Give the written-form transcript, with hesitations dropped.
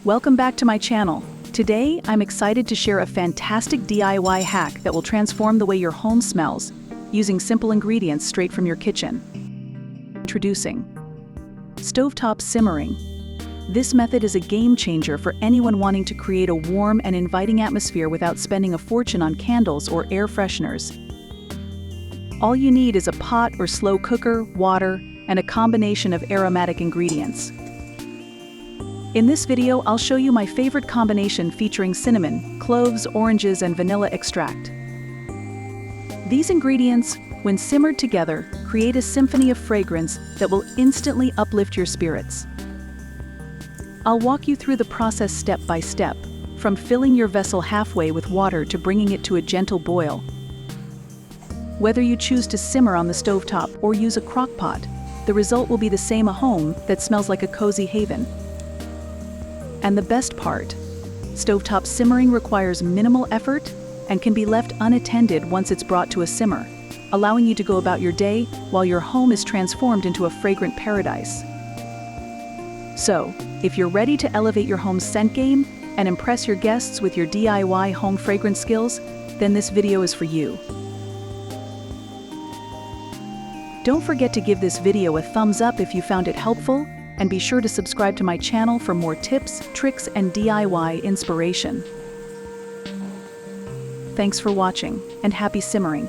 Welcome back to my channel. Today, I'm excited to share a fantastic DIY hack that will transform the way your home smells, using simple ingredients straight from your kitchen. Introducing Stovetop Simmering. This method is a game changer for anyone wanting to create a warm and inviting atmosphere without spending a fortune on candles or air fresheners. All you need is a pot or slow cooker, water, and a combination of aromatic ingredients. In this video, I'll show you my favorite combination featuring cinnamon, cloves, oranges, and vanilla extract. These ingredients, when simmered together, create a symphony of fragrance that will instantly uplift your spirits. I'll walk you through the process step by step, from filling your vessel halfway with water to bringing it to a gentle boil. Whether you choose to simmer on the stovetop or use a crock pot, the result will be the same: a home that smells like a cozy haven. And the best part, stovetop simmering requires minimal effort and can be left unattended once it's brought to a simmer, allowing you to go about your day while your home is transformed into a fragrant paradise. So, if you're ready to elevate your home's scent game and impress your guests with your DIY home fragrance skills, then this video is for you. Don't forget to give this video a thumbs up if you found it helpful, and be sure to subscribe to my channel for more tips, tricks, and DIY inspiration. Thanks for watching, and happy simmering!